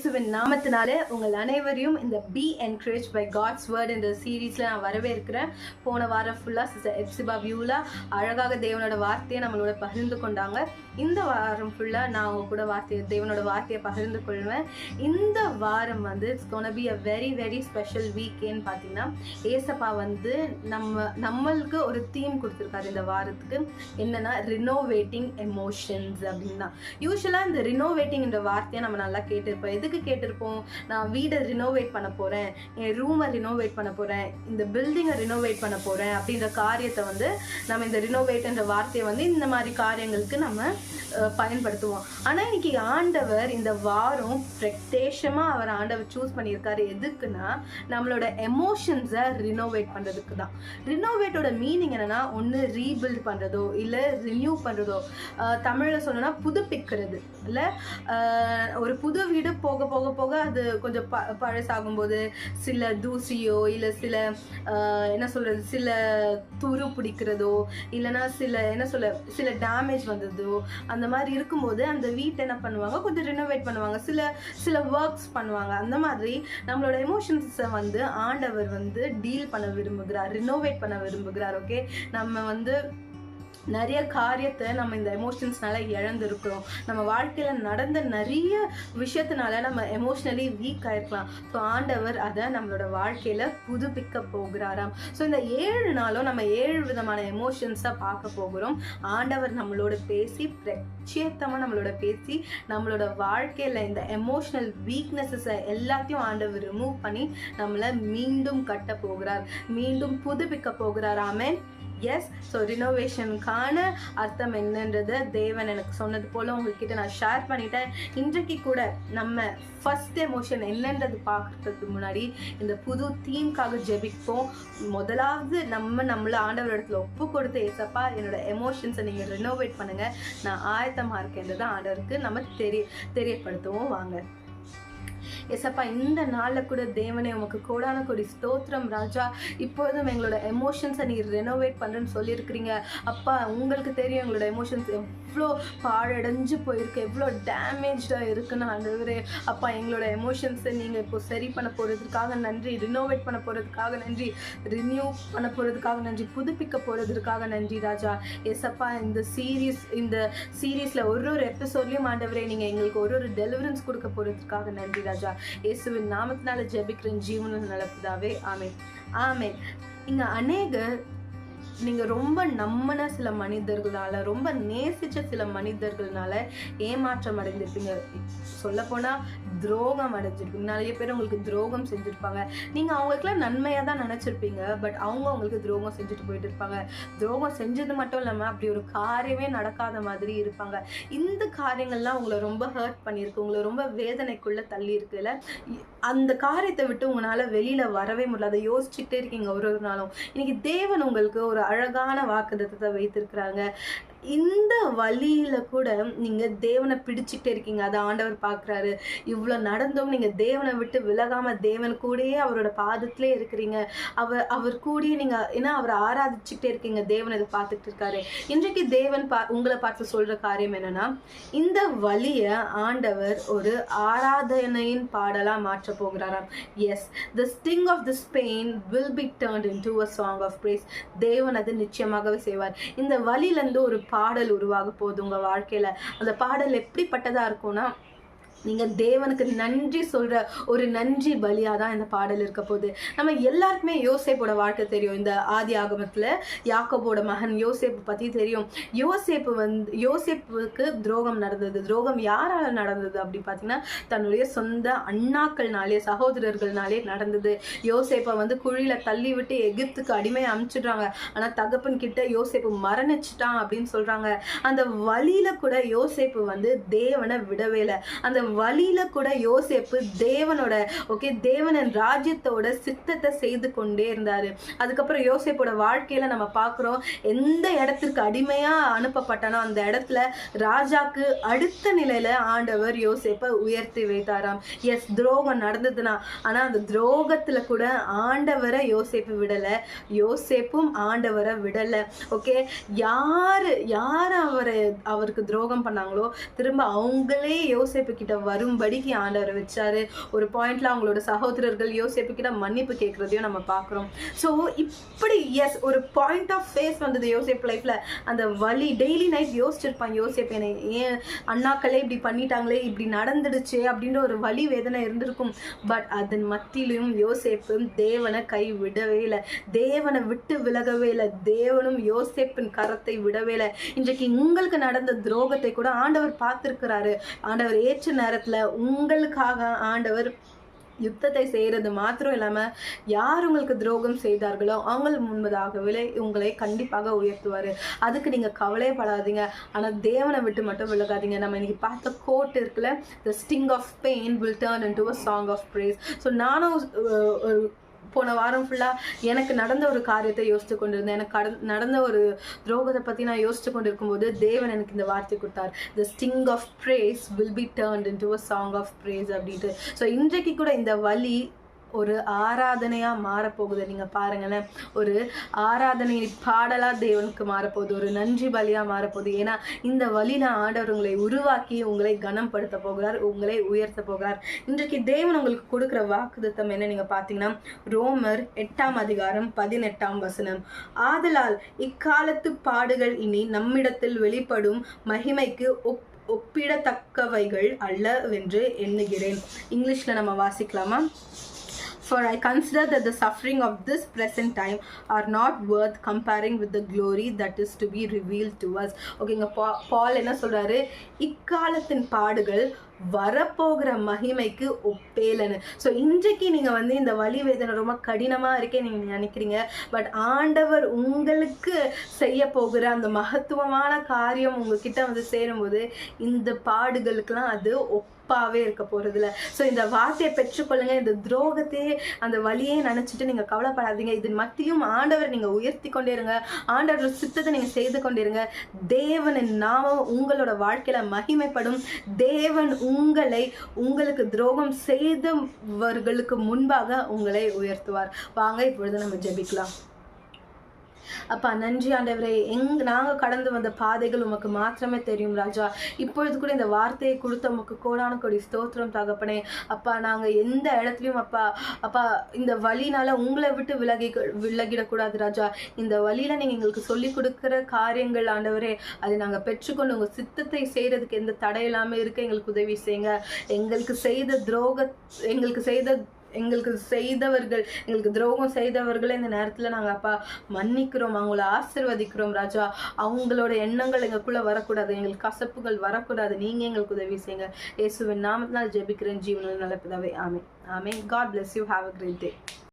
இயேசுவின் நாமத்தினாலே உங்கள் அனைவரையும் இந்த be encourage by God's word இந்த சீரீஸில் நான் வரவேற்கிறேன். போன வாரம் ஃபுல்லாக சிஸ்டர் எப்சிபா வியூலா அழகாக தேவனோட வார்த்தையை நம்மளோட பகிர்ந்து கொண்டாங்க. இந்த வாரம் ஃபுல்லாக நான் அவங்க கூட தேவனோட வார்த்தையை பகிர்ந்து கொள்வேன். இந்த வாரம் வந்து it's gonna be a very very special வீக்கேன்னு பார்த்தீங்கன்னா, ஏசப்பா வந்து நம்மளுக்கு ஒரு தீம் கொடுத்துருக்காரு இந்த வாரத்துக்கு. என்னன்னா ரினோவேட்டிங் எமோஷன்ஸ் அப்படின்னா. யூஸ்வலாக இந்த ரினோவேட்டிங்ன்ற வார்த்தையை நம்ம நல்லா கேட்டிருப்போம். எதுக்கு கேட்டிருப்போம்? நான் வீடை ரினோவேட் பண்ண போகிறேன், என் ரூமை ரினோவேட் பண்ண போகிறேன், இந்த பில்டிங்கை ரினோவேட் பண்ண போகிறேன் அப்படின்ற காரியத்தை வந்து நம்ம இந்த ரினோவேட்ன்ற வார்த்தையை வந்து இந்த மாதிரி காரியங்களுக்கு நம்ம பயன்படுத்துவோம். ஆனால் இன்னைக்கு ஆண்டவர் இந்த வாரம் பிரத்யேகமாக ஆண்டவர் சூஸ் பண்ணியிருக்காரு. எதுக்குன்னா நம்மளோட எமோஷன்ஸை ரினோவேட் பண்ணுறதுக்கு தான். ரினோவேட்டோட மீனிங் என்னன்னா, ஒன்று ரீபில்ட் பண்ணுறதோ இல்லை ரினியூ பண்ணுறதோ, தமிழில் சொல்லணும்னா புதுப்பிக்கிறது. இல்லை ஒரு புது வீடு போக போக போக அது கொஞ்சம் பழசாகும்போது சில தூசியோ இல்லை சில என்ன சொல்கிறது, சில துரு பிடிக்கிறதோ இல்லைன்னா சில டேமேஜ் வந்ததோ அந்த மாதிரி இருக்கும்போது அந்த வீட்டை என்ன பண்ணுவாங்க, கொஞ்சம் ரினோவேட் பண்ணுவாங்க, சில ஒர்க்ஸ் பண்ணுவாங்க. அந்த மாதிரி நம்மளோட எமோஷன்ஸை வந்து ஆண்டவர் வந்து டீல் பண்ண விரும்புகிறார், ரினோவேட் பண்ண விரும்புகிறார். ஓகே, நம்ம வந்து நிறைய காரியத்தை நம்ம இந்த எமோஷன்ஸ்னால இழந்திருக்கிறோம். நம்ம வாழ்க்கையில் நடந்த நிறைய விஷயத்தினால நம்ம எமோஷ்னலி வீக் ஆயிருக்கலாம். ஸோ ஆண்டவர் அதை நம்மளோட வாழ்க்கையில் புதுப்பிக்க போகிறாராம். ஸோ இந்த 7 நாளும் நம்ம 7 விதமான எமோஷன்ஸாக பார்க்க போகிறோம். ஆண்டவர் நம்மளோட பேசி பிரத்யேகமாக நம்மளோட வாழ்க்கையில் இந்த எமோஷ்னல் வீக்னஸஸை எல்லாத்தையும் ஆண்டவர் ரிமூவ் பண்ணி நம்மளை மீண்டும் கட்ட போகிறார், மீண்டும் புதுப்பிக்க போகிறார். ஆமென். எஸ். ஸோ ரினோவேஷனுக்கான அர்த்தம் என்னன்றதை தேவன் எனக்கு சொன்னது போல் உங்ககிட்ட நான் ஷேர் பண்ணிட்டேன். இன்றைக்கு கூட நம்ம ஃபர்ஸ்ட் எமோஷன் என்னன்றது பார்க்கறதுக்கு முன்னாடி இந்த புது தீம்காக ஜெபிப்போம். முதலாவது நம்மள ஆண்டவர் இடத்துல ஒப்பு கொடுத்து, ஏசப்பா என்னோட எமோஷன்ஸை நீங்கள் ரினோவேட் பண்ணுங்கள், நான் ஆயத்தமாக இருக்கேன்றதை ஆண்டவருக்கு நம்ம தெரியப்படுத்துவோம். வாங்க. ஏசப்பா, இந்த நாளில் கூட தேவனே உமக்கு கோடான கோடி ஸ்தோத்திரம் ராஜா. இப்போதும் எங்களோட எமோஷன்ஸை நீ ரெனோவேட் பண்ணுறேன்னு சொல்லியிருக்கிறீங்க. அப்பா, உங்களுக்கு தெரியும் எங்களோட எமோஷன்ஸ் எவ்வளோ பாழடைஞ்சு போயிருக்கு, எவ்வளோ டேமேஜாக இருக்குன்னு ஆண்டவரே. அப்பா, எங்களோட எமோஷன்ஸை நீங்கள் இப்போ சரி பண்ண போகிறதுக்காக நன்றி, ரினோவேட் பண்ண போகிறதுக்காக நன்றி, ரினியூ பண்ண போகிறதுக்காக நன்றி, புதுப்பிக்க போகிறதுக்காக நன்றி ராஜா. ஏசப்பா, இந்த சீரீஸில் ஒரு எபிசோட்லையும் ஆண்டவரே நீங்கள் எங்களுக்கு ஒரு டெலிவரன்ஸ் கொடுக்க போகிறதுக்காக நன்றி ராஜா. இயேசுவின் நாமத்தினால ஜெபிக்கிறேன் ஜீவனில் நடப்பதாவே. ஆமென், ஆமென். இங்கே அநேகர் நீங்கள் ரொம்ப நம்பின சில மனிதர்களால், ரொம்ப நேசித்த சில மனிதர்களால ஏமாற்றம் அடைஞ்சிருப்பீங்க. சொல்லப்போனால் துரோகம் அடைஞ்சிருப்பீங்க. நிறைய பேர் உங்களுக்கு துரோகம் செஞ்சுருப்பாங்க. நீங்கள் அவங்களுக்குலாம் நன்மையாக தான் நினச்சிருப்பீங்க, பட் அவங்க உங்களுக்கு துரோகம் செஞ்சுட்டு போயிட்டு இருப்பாங்க. துரோகம் செஞ்சது மட்டும் இல்லாமல் அப்படி ஒரு காரியமே நடக்காத மாதிரி இருப்பாங்க. இந்த காரியங்கள்லாம் உங்களை ரொம்ப ஹர்ட் பண்ணியிருக்கு, உங்களை ரொம்ப வேதனைக்குள்ளே தள்ளி இருக்குல்ல. அந்த காரியத்தை விட்டு உங்களால் வெளியில் வரவே முடியல. அதை யோசிச்சுட்டே இருக்கீங்க ஒரு நாளும். இன்னைக்கு தேவன் உங்களுக்கு ஒரு அழகான வாக்குத்தத்தத்தை வைத்திருக்கிறாங்க. இந்த வழியில கூட நீங்க தேவனை பிடிச்சிட்டே இருக்கீங்க, அதை ஆண்டவர் பார்க்குறாரு. இவ்வளோ நடந்தும் நீங்க தேவனை விட்டு விலகாம தேவன் கூடயே அவரோட பாதத்திலே இருக்கிறீங்க. அவர் கூடயே நீங்க ஏன்னா அவரை ஆராதிச்சுட்டே இருக்கீங்க. தேவன் இதை பார்த்துட்டு இருக்காரு. இன்றைக்கு தேவன் உங்களை பார்த்து சொல்ற காரியம் என்னன்னா, இந்த வழியை ஆண்டவர் ஒரு ஆராதனையின் பாடலா மாற்ற போகிறாராம். Yes, the sting of this pain will be turned into a song of praise. தேவன் அது நிச்சயமாகவே செய்வார். இந்த வழியிலேருந்து ஒரு பாடல் உருவாக போகுது உங்க வாழ்க்கையில. அந்த பாடல் எப்படிப்பட்டதா இருக்கும்னா, நீங்கள் தேவனுக்கு நன்றி சொல்கிற ஒரு நன்றி பலியாக தான் இந்த பாடல் இருக்க போகுது. நம்ம எல்லாருக்குமே யோசேப்போட வாழ்க்கை தெரியும். இந்த ஆதி ஆகமத்தில் யாக்கோபோட மகன் யோசேப்பு பற்றி தெரியும். யோசேப்புக்கு துரோகம் நடந்தது. துரோகம் யாரால் நடந்தது அப்படி பார்த்தீங்கன்னா, தன்னுடைய சொந்த அண்ணாக்கள்னாலே, சகோதரர்கள்னாலே நடந்தது. யோசேப்பை வந்து குழியில் தள்ளி விட்டு எகிப்துக்கு அடிமையை அனுப்பிச்சிடுறாங்க. ஆனால் தகப்பன் கிட்ட யோசேப்பு மரணிச்சிட்டான் அப்படின்னு சொல்கிறாங்க. அந்த வழியில் கூட யோசேப்பு வந்து தேவனை விடவே இல்லை. அந்த வழியில கூட யோசேப்பு தேவனின் ராஜ்யத்தோட சித்தத்தை செய்து கொண்டே இருந்தாரு. அதுக்கப்புறம் யோசேப்போட வாழ்க்கையில நம்ம பார்க்கிறோம், எந்த இடத்திற்கு அடிமையா அனுப்பப்பட்டானோ அந்த இடத்துல ராஜாக்கு அடுத்த நிலையில ஆண்டவர் யோசேப்பை உயர்த்தி வைத்தாராம். எஸ், துரோகம் நடந்ததுன்னா, ஆனா அந்த துரோகத்துல கூட ஆண்டவரை யோசேப்பு விடல, யோசேப்பும் ஆண்டவரை விடல. ஓகே, யாரு அவருக்கு துரோகம் பண்ணாங்களோ திரும்ப அவங்களே யோசேப்பு கிட்ட கிட்ட வரும்படிக்கு ஆண்டவர் வச்சாரு. ஒரு பாயிண்ட்ல அவங்களோட சகோதரர்கள் யோசேப்பு கிட்ட மன்னிப்பு கேட்கறதையும் நம்ம பார்க்குறோம். ஸோ இப்படி எஸ் ஒரு பாயிண்ட் ஆஃப் ஃபேஸ் வந்தது யோசேப் லைஃப்ல. அந்த வலி டெய்லி நைட் யோசிச்சிருப்பான் யோசேப், என்னை ஏன் அண்ணாக்களே இப்படி பண்ணிட்டாங்களே, இப்படி நடந்துடுச்சே அப்படின்ற ஒரு வலி வேதனை இருந்திருக்கும். பட் அதன் மத்தியிலும் யோசேப்பு தேவனை கை விடவே இல்லை, தேவனை விட்டு விலகவே இல்லை, தேவனும் யோசேப்பின் கரத்தை விடவே இல்லை. இன்றைக்கு உங்களுக்கு நடந்த துரோகத்தை கூட ஆண்டவர் பார்த்திருக்கிறாரு. ஆண்டவர் ஏற்ற நேரத்துல உங்களுக்காக ஆண்டவர் யுத்தத்தை செய்கிறது மாத்திரம் இல்லாமல் யார் உங்களுக்கு துரோகம் செய்தார்களோ அவங்க முன்பதாகவே உங்களை கண்டிப்பாக உயர்த்துவார். அதுக்கு நீங்கள் கவலைப்படாதீங்க. ஆனால் தேவனை விட்டு மட்டும் விலகாதீங்க. நம்ம இன்னைக்கு பார்த்த கோட் இருக்குல்ல, the sting of pain will turn into a song of praise. So நானும் போன வாரம் ஃபுல்லாக எனக்கு நடந்த ஒரு காரியத்தை யோசித்து கொண்டிருந்தேன். எனக்கு நடந்த ஒரு துரோகத்தை பற்றி நான் யோசித்து கொண்டிருக்கும்போது தேவன் எனக்கு இந்த வார்த்தை கொடுத்தார், the sting of praise will be turned into a song of praise அப்படின்ட்டு. ஸோ இன்றைக்கு கூட இந்த வலி ஒரு ஆராதனையாக மாறப்போகுது. நீங்கள் பாருங்களேன், ஒரு ஆராதனை பாடலாக தேவனுக்கு மாறப்போகுது, ஒரு நன்றி பலியாக மாறப்போகுது. ஏன்னா இந்த வழியில் ஆண்டவர் உங்களை உருவாக்கி உங்களை கனப்படுத்த போகிறார், உங்களை உயர்த்த போகிறார். இன்றைக்கு தேவன் உங்களுக்கு கொடுக்குற வாக்குத்தத்தம் என்ன நீங்கள் பார்த்தீங்கன்னா, ரோமர் 8:18 ஆதலால் இக்காலத்து பாடுகள் இனி நம்மிடத்தில் வெளிப்படும் மகிமைக்கு ஒப்பிடத்தக்கவைகள் அல்லவென்று எண்ணுகிறேன். இங்கிலீஷில் நம்ம வாசிக்கலாமா? For I consider that the suffering of this present time are not worth comparing with the glory that is to be revealed to us. ஓகேங்க, பால் என்ன சொல்றாரு, இக்காலத்தின் பாடுகள் வரப்போகிற மகிமைக்கு ஒப்பேலன்னு. ஸோ இன்றைக்கு நீங்கள் இந்த வலி வேதனை ரொம்ப கடினமாக இருக்கே நீங்கள் நினைக்கிறீங்க. பட் ஆண்டவர் உங்களுக்கு செய்ய போகிற அந்த மகத்துவமான காரியம் உங்ககிட்ட சேரும்போது இந்த பாடுகளுக்கெல்லாம் அது ஒப்பாவே இருக்க போகிறதில்ல. ஸோ இந்த வார்த்தையை பெற்றுக்கொள்ளுங்க. இந்த துரோகத்தையே அந்த வலியே நினச்சிட்டு நீங்கள் கவலைப்படாதீங்க. இதன் மத்தியும் ஆண்டவர் நீங்கள் உயர்த்தி கொண்டே இருங்க, ஆண்டவர் சித்தத்தை நீங்கள் செய்து கொண்டிருங்க. தேவனின் நாமம் உங்களோட வாழ்க்கையில் மகிமைப்படும். தேவன் உங்களுக்கு துரோகம் செய்தவர்களுக்கு முன்பாக உங்களை உயர்த்துவார். வாங்க இப்பொழுது நம்ம ஜெபிக்கலாம். அப்பா நன்றி ஆண்டவரே, நாங்கள் கடந்து வந்த பாதைகள் உமக்கு மாத்திரமே தெரியும் ராஜா. இப்பொழுது கூட இந்த வார்த்தையை கொடுத்த உமக்கு கோடான கோடி ஸ்தோத்திரம் தகப்பனே. அப்பா நாங்கள் எந்த இடத்துலையும் அப்பா இந்த வழினால உங்களை விட்டு விலகிடக்கூடாது ராஜா. இந்த வழியில நீங்கள் எங்களுக்கு சொல்லி கொடுக்குற காரியங்கள் ஆண்டவரே, அதை நாங்கள் பெற்றுக்கொண்டு உங்கள் சித்தத்தை செய்யறதுக்கு எந்த தடை இல்லாமல் இருக்க எங்களுக்கு உதவி செய்யுங்க. எங்களுக்கு செய்தவர்கள், எங்களுக்கு துரோகம் செய்தவர்களை இந்த நேரத்தில் நாங்கள் அப்பா மன்னிக்கிறோம், அவங்கள ஆசீர்வதிக்கிறோம் ராஜா. அவங்களோட எண்ணங்கள் எங்களுக்குள்ள வரக்கூடாது, எங்களுக்கு கசப்புகள் வரக்கூடாது. நீங்கள் எங்களுக்கு உதவி செய்யுங்க. இயேசுவின் நாமத்தினால் ஜெபிக்கிறேன் ஜீவனில் நல்ல பிதாவே. ஆமென். ஆமென். God bless you. Have a great day.